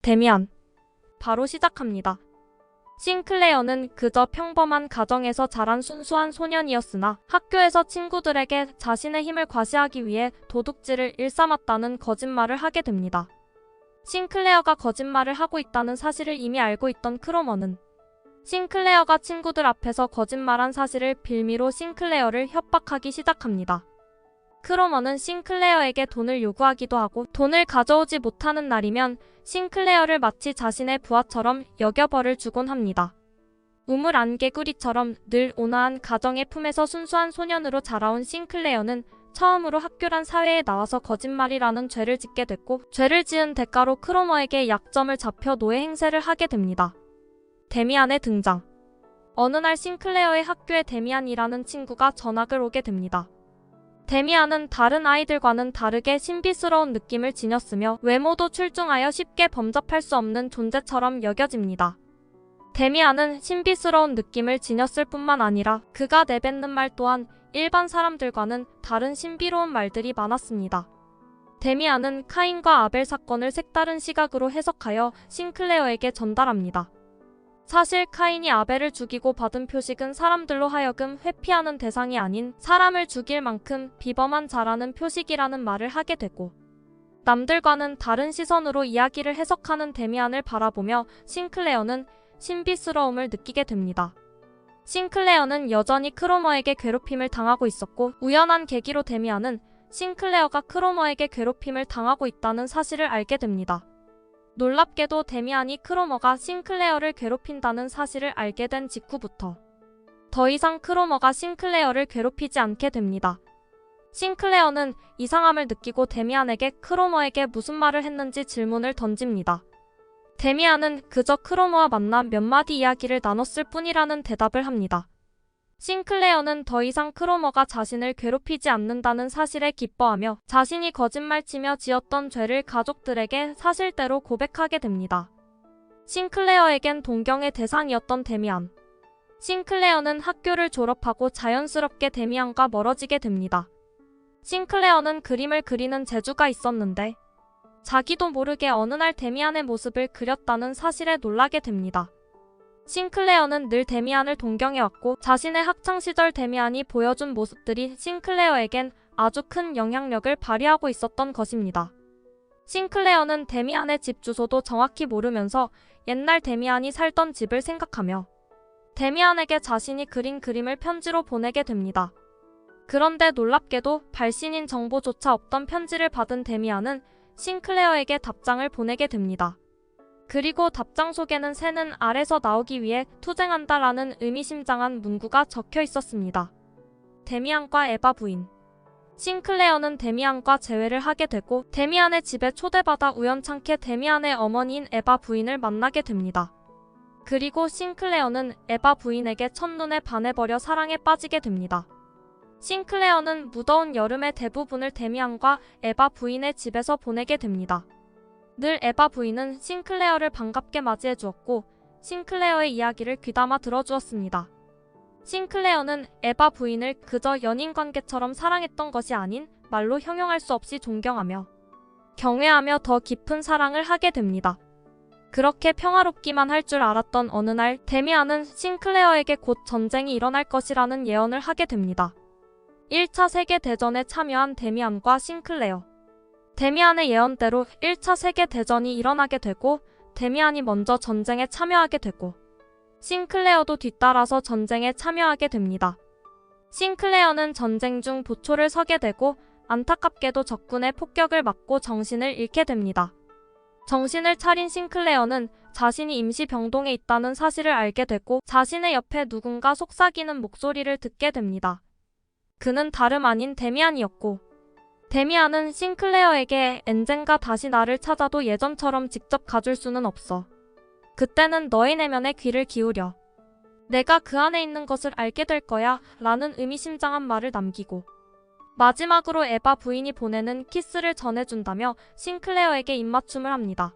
데미안. 바로 시작합니다. 싱클레어는 그저 평범한 가정에서 자란 순수한 소년이었으나 학교에서 친구들에게 자신의 힘을 과시하기 위해 도둑질을 일삼았다는 거짓말을 하게 됩니다. 싱클레어가 거짓말을 하고 있다는 사실을 이미 알고 있던 크로머는 싱클레어가 친구들 앞에서 거짓말한 사실을 빌미로 싱클레어를 협박하기 시작합니다. 크로머는 싱클레어에게 돈을 요구하기도 하고 돈을 가져오지 못하는 날이면 싱클레어를 마치 자신의 부하처럼 여겨 벌을 주곤 합니다. 우물 안 개구리처럼 늘 온화한 가정의 품에서 순수한 소년으로 자라온 싱클레어는 처음으로 학교란 사회에 나와서 거짓말이라는 죄를 짓게 됐고 죄를 지은 대가로 크로머에게 약점을 잡혀 노예 행세를 하게 됩니다. 데미안의 등장. 어느 날 싱클레어의 학교에 데미안이라는 친구가 전학을 오게 됩니다. 데미안은 다른 아이들과는 다르게 신비스러운 느낌을 지녔으며 외모도 출중하여 쉽게 범접할 수 없는 존재처럼 여겨집니다. 데미안은 신비스러운 느낌을 지녔을 뿐만 아니라 그가 내뱉는 말 또한 일반 사람들과는 다른 신비로운 말들이 많았습니다. 데미안은 카인과 아벨 사건을 색다른 시각으로 해석하여 싱클레어에게 전달합니다. 사실 카인이 아벨을 죽이고 받은 표식은 사람들로 하여금 회피하는 대상이 아닌 사람을 죽일 만큼 비범한 자라는 표식이라는 말을 하게 되고 남들과는 다른 시선으로 이야기를 해석하는 데미안을 바라보며 싱클레어는 신비스러움을 느끼게 됩니다. 싱클레어는 여전히 크로머에게 괴롭힘을 당하고 있었고 우연한 계기로 데미안은 싱클레어가 크로머에게 괴롭힘을 당하고 있다는 사실을 알게 됩니다. 놀랍게도 데미안이 크로머가 싱클레어를 괴롭힌다는 사실을 알게 된 직후부터 더 이상 크로머가 싱클레어를 괴롭히지 않게 됩니다. 싱클레어는 이상함을 느끼고 데미안에게 크로머에게 무슨 말을 했는지 질문을 던집니다. 데미안은 그저 크로머와 만나 몇 마디 이야기를 나눴을 뿐이라는 대답을 합니다. 싱클레어는 더 이상 크로머가 자신을 괴롭히지 않는다는 사실에 기뻐하며 자신이 거짓말치며 지었던 죄를 가족들에게 사실대로 고백하게 됩니다. 싱클레어에겐 동경의 대상이었던 데미안. 싱클레어는 학교를 졸업하고 자연스럽게 데미안과 멀어지게 됩니다. 싱클레어는 그림을 그리는 재주가 있었는데 자기도 모르게 어느 날 데미안의 모습을 그렸다는 사실에 놀라게 됩니다. 싱클레어는 늘 데미안을 동경해왔고 자신의 학창시절 데미안이 보여준 모습들이 싱클레어에겐 아주 큰 영향력을 발휘하고 있었던 것입니다. 싱클레어는 데미안의 집 주소도 정확히 모르면서 옛날 데미안이 살던 집을 생각하며 데미안에게 자신이 그린 그림을 편지로 보내게 됩니다. 그런데 놀랍게도 발신인 정보조차 없던 편지를 받은 데미안은 싱클레어에게 답장을 보내게 됩니다. 그리고 답장 속에는 새는 알에서 나오기 위해 투쟁한다라는 의미심장한 문구가 적혀 있었습니다. 데미안과 에바 부인. 싱클레어는 데미안과 재회를 하게 되고 데미안의 집에 초대받아 우연찮게 데미안의 어머니인 에바 부인을 만나게 됩니다. 그리고 싱클레어는 에바 부인에게 첫눈에 반해버려 사랑에 빠지게 됩니다. 싱클레어는 무더운 여름의 대부분을 데미안과 에바 부인의 집에서 보내게 됩니다. 늘 에바 부인은 싱클레어를 반갑게 맞이해 주었고 싱클레어의 이야기를 귀담아 들어주었습니다. 싱클레어는 에바 부인을 그저 연인관계처럼 사랑했던 것이 아닌 말로 형용할 수 없이 존경하며 경외하며 더 깊은 사랑을 하게 됩니다. 그렇게 평화롭기만 할 줄 알았던 어느 날 데미안은 싱클레어에게 곧 전쟁이 일어날 것이라는 예언을 하게 됩니다. 1차 세계대전에 참여한 데미안과 싱클레어. 데미안의 예언대로 1차 세계대전이 일어나게 되고 데미안이 먼저 전쟁에 참여하게 되고 싱클레어도 뒤따라서 전쟁에 참여하게 됩니다. 싱클레어는 전쟁 중 보초를 서게 되고 안타깝게도 적군의 폭격을 맞고 정신을 잃게 됩니다. 정신을 차린 싱클레어는 자신이 임시병동에 있다는 사실을 알게 되고 자신의 옆에 누군가 속삭이는 목소리를 듣게 됩니다. 그는 다름 아닌 데미안이었고 데미안은 싱클레어에게 엔젠가 다시 나를 찾아도 예전처럼 직접 가줄 수는 없어. 그때는 너의 내면에 귀를 기울여. 내가 그 안에 있는 것을 알게 될 거야 라는 의미심장한 말을 남기고 마지막으로 에바 부인이 보내는 키스를 전해준다며 싱클레어에게 입맞춤을 합니다.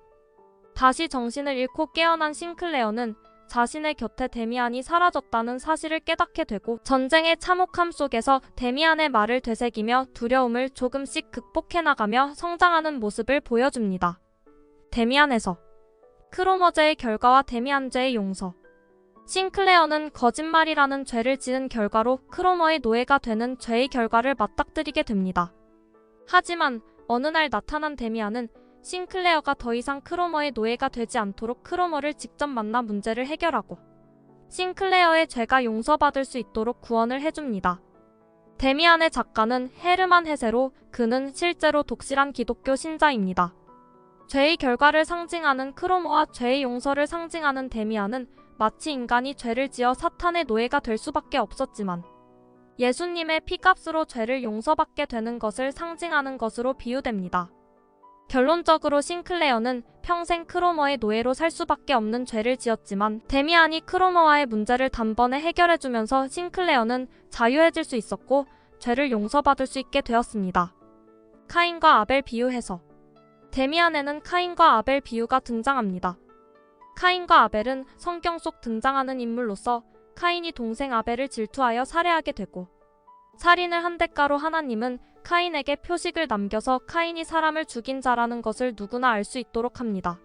다시 정신을 잃고 깨어난 싱클레어는 자신의 곁에 데미안이 사라졌다는 사실을 깨닫게 되고 전쟁의 참혹함 속에서 데미안의 말을 되새기며 두려움을 조금씩 극복해 나가며 성장하는 모습을 보여줍니다. 데미안에서 크로머제의 결과와 데미안제의 용서. 싱클레어는 거짓말이라는 죄를 지은 결과로 크로머의 노예가 되는 죄의 결과를 맞닥뜨리게 됩니다. 하지만 어느 날 나타난 데미안은 싱클레어가 더 이상 크로머의 노예가 되지 않도록 크로머를 직접 만나 문제를 해결하고 싱클레어의 죄가 용서받을 수 있도록 구원을 해줍니다. 데미안의 작가는 헤르만 헤세로, 그는 실제로 독실한 기독교 신자입니다. 죄의 결과를 상징하는 크로머와 죄의 용서를 상징하는 데미안은 마치 인간이 죄를 지어 사탄의 노예가 될 수밖에 없었지만 예수님의 피값으로 죄를 용서받게 되는 것을 상징하는 것으로 비유됩니다. 결론적으로 싱클레어는 평생 크로머의 노예로 살 수밖에 없는 죄를 지었지만 데미안이 크로머와의 문제를 단번에 해결해주면서 싱클레어는 자유해질 수 있었고 죄를 용서받을 수 있게 되었습니다. 카인과 아벨 비유 해석. 데미안에는 카인과 아벨 비유가 등장합니다. 카인과 아벨은 성경 속 등장하는 인물로서 카인이 동생 아벨을 질투하여 살해하게 되고 살인을 한 대가로 하나님은 카인에게 표식을 남겨서 카인이 사람을 죽인 자라는 것을 누구나 알 수 있도록 합니다.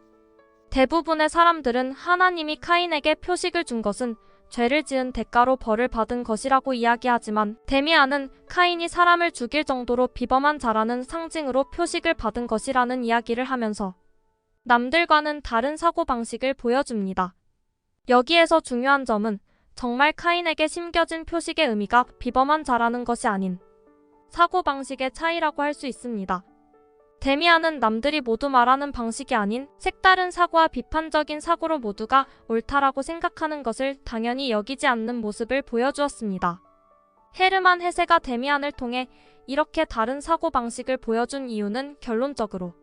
대부분의 사람들은 하나님이 카인에게 표식을 준 것은 죄를 지은 대가로 벌을 받은 것이라고 이야기하지만 데미안은 카인이 사람을 죽일 정도로 비범한 자라는 상징으로 표식을 받은 것이라는 이야기를 하면서 남들과는 다른 사고방식을 보여줍니다. 여기에서 중요한 점은 정말 카인에게 심겨진 표식의 의미가 비범한 자라는 것이 아닌 사고방식의 차이라고 할 수 있습니다. 데미안은 남들이 모두 말하는 방식이 아닌 색다른 사고와 비판적인 사고로 모두가 옳다라고 생각하는 것을 당연히 여기지 않는 모습을 보여주었습니다. 헤르만 헤세가 데미안을 통해 이렇게 다른 사고방식을 보여준 이유는 결론적으로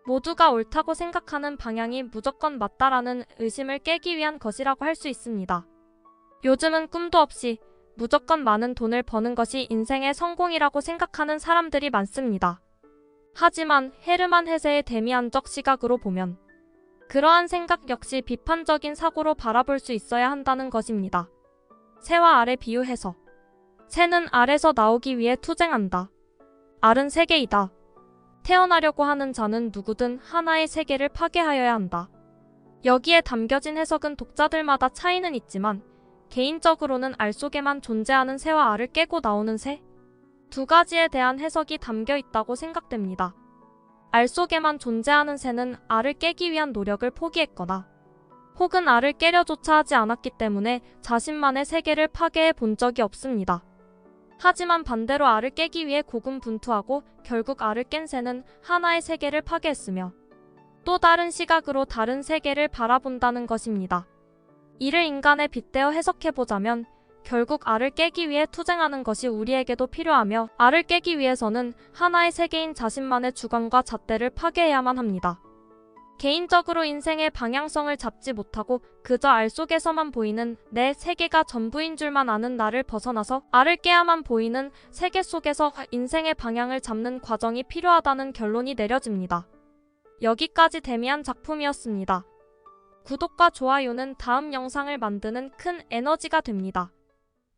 모두가 옳다고 생각하는 방향이 무조건 맞다라는 의심을 깨기 위한 것이라고 할 수 있습니다. 요즘은 꿈도 없이 무조건 많은 돈을 버는 것이 인생의 성공이라고 생각하는 사람들이 많습니다. 하지만 헤르만 헤세의 데미안적 시각으로 보면 그러한 생각 역시 비판적인 사고로 바라볼 수 있어야 한다는 것입니다. 새와 알의 비유해서 새는 알에서 나오기 위해 투쟁한다. 알은 세계이다. 태어나려고 하는 자는 누구든 하나의 세계를 파괴하여야 한다. 여기에 담겨진 해석은 독자들마다 차이는 있지만 개인적으로는 알 속에만 존재하는 새와 알을 깨고 나오는 새? 두 가지에 대한 해석이 담겨 있다고 생각됩니다. 알 속에만 존재하는 새는 알을 깨기 위한 노력을 포기했거나 혹은 알을 깨려조차 하지 않았기 때문에 자신만의 세계를 파괴해 본 적이 없습니다. 하지만 반대로 알을 깨기 위해 고군분투하고 결국 알을 깬 새는 하나의 세계를 파괴했으며 또 다른 시각으로 다른 세계를 바라본다는 것입니다. 이를 인간에 빗대어 해석해보자면 결국 알을 깨기 위해 투쟁하는 것이 우리에게도 필요하며 알을 깨기 위해서는 하나의 세계인 자신만의 주관과 잣대를 파괴해야만 합니다. 개인적으로 인생의 방향성을 잡지 못하고 그저 알 속에서만 보이는 내 세계가 전부인 줄만 아는 나를 벗어나서 알을 깨야만 보이는 세계 속에서 인생의 방향을 잡는 과정이 필요하다는 결론이 내려집니다. 여기까지 데미안 작품이었습니다. 구독과 좋아요는 다음 영상을 만드는 큰 에너지가 됩니다.